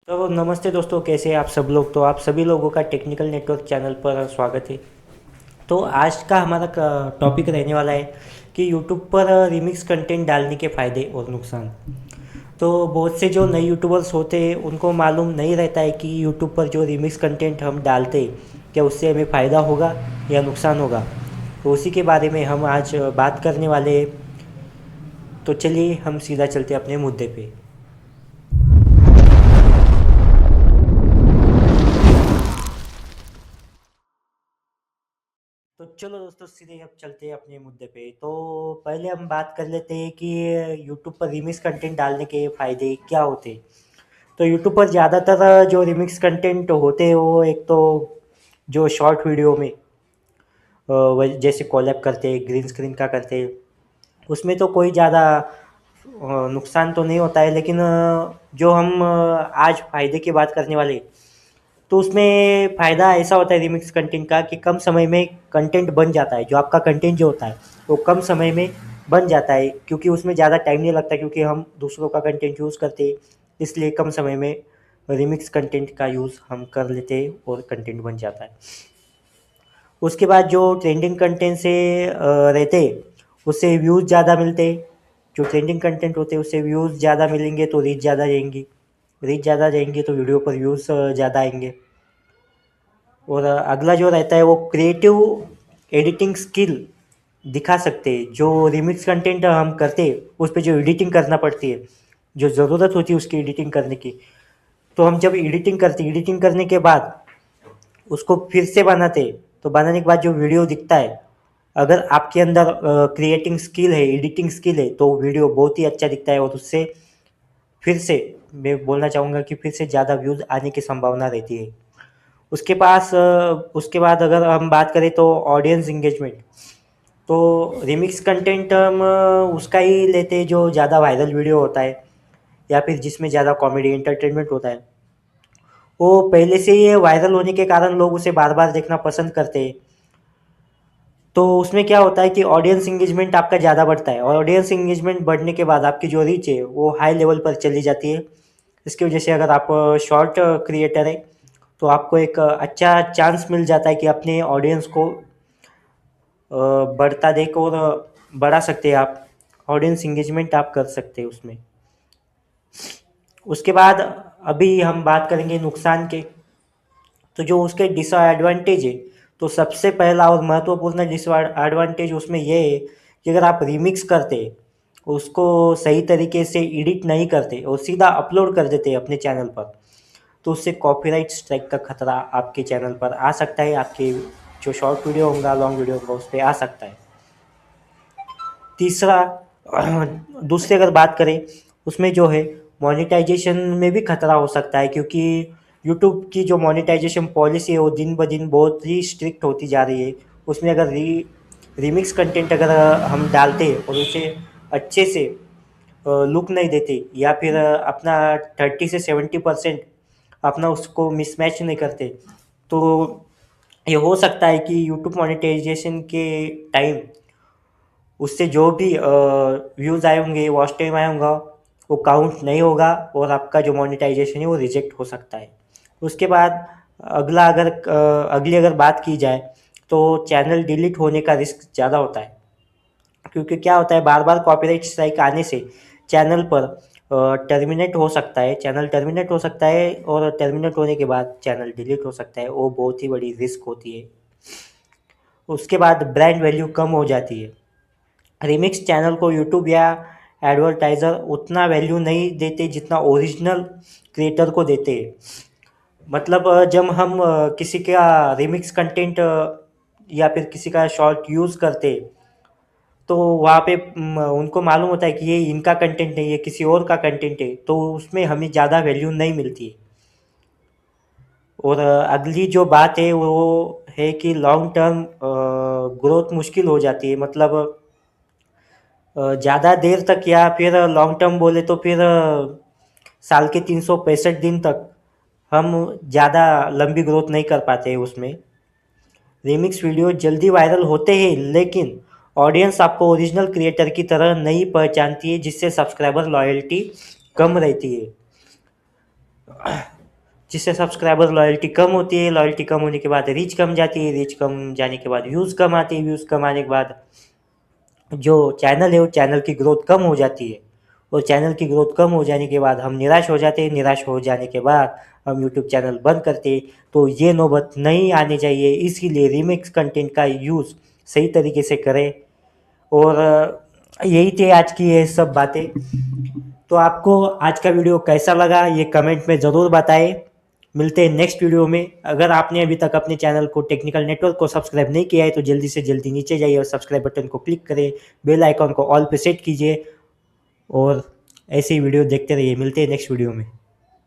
तो नमस्ते दोस्तों, कैसे हैं आप सब लोग। तो आप सभी लोगों का टेक्निकल नेटवर्क चैनल पर स्वागत है। तो आज का हमारा टॉपिक रहने वाला है कि यूट्यूब पर रिमिक्स कंटेंट डालने के फ़ायदे और नुकसान। तो बहुत से जो नए यूट्यूबर्स होते हैं उनको मालूम नहीं रहता है कि यूट्यूब पर जो रिमिक्स कंटेंट हम डालते हैं क्या उससे हमें फ़ायदा होगा या नुकसान होगा। तो उसी के बारे में हम आज बात करने वाले हैं। तो चलिए हम सीधा चलते हैं अपने मुद्दे पे। तो चलो दोस्तों, सीधे अब चलते हैं अपने मुद्दे पे। तो पहले हम बात कर लेते हैं कि यूट्यूब पर रिमिक्स कंटेंट डालने के फ़ायदे क्या होते हैं। तो यूट्यूब पर ज़्यादातर जो रिमिक्स कंटेंट होते हैं वो एक तो जो शॉर्ट वीडियो में जैसे कॉलैप करते हैं, ग्रीन स्क्रीन का करते हैं, उसमें तो कोई ज़्यादा नुकसान तो नहीं होता है। लेकिन जो हम आज फ़ायदे की बात करने वाले, तो उसमें फ़ायदा ऐसा होता है रिमिक्स कंटेंट का कि कम समय में कंटेंट बन जाता है। जो आपका कंटेंट जो होता है वो कम समय में बन जाता है, क्योंकि उसमें ज़्यादा टाइम नहीं लगता, क्योंकि हम दूसरों का कंटेंट यूज़ करते हैं। इसलिए कम समय में रिमिक्स कंटेंट का यूज़ हम कर लेते हैं और कंटेंट बन जाता है। उसके बाद जो ट्रेंडिंग कंटेंट से रहते, उससे व्यूज़ ज़्यादा मिलते। जो ट्रेंडिंग कंटेंट होते हैं उससे व्यूज़ ज़्यादा मिलेंगे तो रीच ज़्यादा जाएंगी, रीच ज़्यादा जाएंगे तो वीडियो पर व्यूज़ ज़्यादा आएंगे। और अगला जो रहता है वो क्रिएटिव एडिटिंग स्किल दिखा सकते हैं। जो रिमिक्स कंटेंट हम करते हैं उस पे जो एडिटिंग करना पड़ती है, जो ज़रूरत होती है उसकी एडिटिंग करने की, तो हम जब एडिटिंग करते हैं, एडिटिंग करने के बाद उसको फिर से बनाते हैं, तो बनाने के बाद जो वीडियो दिखता है, अगर आपके अंदर क्रिएटिंग स्किल है, एडिटिंग स्किल है, तो वीडियो बहुत ही अच्छा दिखता है। और उससे फिर से मैं बोलना चाहूँगा कि फिर से ज़्यादा व्यूज़ आने की संभावना रहती है। उसके बाद अगर हम बात करें तो ऑडियंस इंगेजमेंट, तो रिमिक्स कंटेंट हम उसका ही लेते हैं जो ज़्यादा वायरल वीडियो होता है या फिर जिसमें ज़्यादा कॉमेडी एंटरटेनमेंट होता है। वो पहले से ही वायरल होने के कारण लोग उसे बार बार देखना पसंद करते हैं। तो उसमें क्या होता है कि ऑडियंस इंगेजमेंट आपका ज़्यादा बढ़ता है, और ऑडियंस इंगेजमेंट बढ़ने के बाद आपकी जो रीच है वो हाई लेवल पर चली जाती है। इसकी वजह से अगर आप शॉर्ट क्रिएटर है तो आपको एक अच्छा चांस मिल जाता है कि अपने ऑडियंस को बढ़ता देख और बढ़ा सकते हैं आप। ऑडियंस इंगेजमेंट आप कर सकते हैं उसमें। उसके बाद अभी हम बात करेंगे नुकसान के। तो जो उसके डिसएडवांटेज है, तो सबसे पहला और महत्वपूर्ण डिसएडवांटेज उसमें ये है कि अगर आप रिमिक्स करते उसको सही तरीके से एडिट नहीं करते और सीधा अपलोड कर देते अपने चैनल पर, तो उससे कॉपीराइट स्ट्राइक का खतरा आपके चैनल पर आ सकता है। आपके जो शॉर्ट वीडियो होगा, लॉन्ग वीडियो होगा, उस पर आ सकता है। तीसरा, दूसरी अगर बात करें, उसमें जो है मोनेटाइजेशन में भी खतरा हो सकता है, क्योंकि यूट्यूब की जो मोनेटाइजेशन पॉलिसी है वो दिन ब दिन बहुत ही स्ट्रिक्ट होती जा रही है। उसमें अगर रिमिक्स कंटेंट अगर हम डालते हैं और उसे अच्छे से लुक नहीं देते, या फिर अपना 30 से 70% अपना उसको मिसमैच नहीं करते, तो ये हो सकता है कि यूट्यूब मोनेटाइजेशन के टाइम उससे जो भी व्यूज़ आए होंगे, वॉच टाइम आया होगा, वो काउंट नहीं होगा और आपका जो मोनेटाइजेशन है वो रिजेक्ट हो सकता है। उसके बाद अगली अगर बात की जाए, तो चैनल डिलीट होने का रिस्क ज़्यादा होता है। क्योंकि क्या होता है, बार बार कॉपीराइट स्ट्राइक आने से चैनल पर टर्मिनेट हो सकता है, चैनल टर्मिनेट हो सकता है, और टर्मिनेट होने के बाद चैनल डिलीट हो सकता है। वो बहुत ही बड़ी रिस्क होती है। उसके बाद ब्रांड वैल्यू कम हो जाती है। रिमिक्स चैनल को यूट्यूब या एडवर्टाइज़र उतना वैल्यू नहीं देते जितना ओरिजिनल क्रिएटर को देते हैं। मतलब जब हम किसी का रिमिक्स कंटेंट या फिर किसी का शॉर्ट यूज़ करते हैं, तो वहाँ पे उनको मालूम होता है कि ये इनका कंटेंट नहीं है, किसी और का कंटेंट है, तो उसमें हमें ज़्यादा वैल्यू नहीं मिलती है। और अगली जो बात है वो है कि लॉन्ग टर्म ग्रोथ मुश्किल हो जाती है। मतलब ज़्यादा देर तक या फिर लॉन्ग टर्म बोले तो फिर साल के 365 दिन तक हम ज़्यादा लंबी ग्रोथ नहीं कर पाते हैं उसमें। रिमिक्स वीडियो जल्दी वायरल होते हैं, लेकिन ऑडियंस आपको ओरिजिनल क्रिएटर की तरह नहीं पहचानती है, जिससे सब्सक्राइबर लॉयल्टी कम रहती है। जिससे सब्सक्राइबर लॉयल्टी कम होती है, लॉयल्टी कम होने के बाद रीच कम जाती है, रीच कम जाने के बाद व्यूज़ कम आती है, व्यूज़ कम आने के बाद जो चैनल है वो चैनल की ग्रोथ कम हो जाती है, और चैनल की ग्रोथ कम हो जाने के बाद हम निराश हो जाते हैं, निराश हो जाने के बाद हम यूट्यूब चैनल बंद करते हैं। तो ये नौबत नहीं आनी चाहिए, इसीलिए रीमिक्स कंटेंट का यूज़ सही तरीके से करें। और यही थे आज की ये सब बातें। तो आपको आज का वीडियो कैसा लगा ये कमेंट में ज़रूर बताएं। मिलते हैं नेक्स्ट वीडियो में। अगर आपने अभी तक अपने चैनल को टेक्निकल नेटवर्क को सब्सक्राइब नहीं किया है तो जल्दी से जल्दी नीचे जाइए और सब्सक्राइब बटन को क्लिक करें, बेल आइकॉन को ऑल पे सेट कीजिए और ऐसे ही वीडियो देखते रहिए। मिलते हैं नेक्स्ट वीडियो में।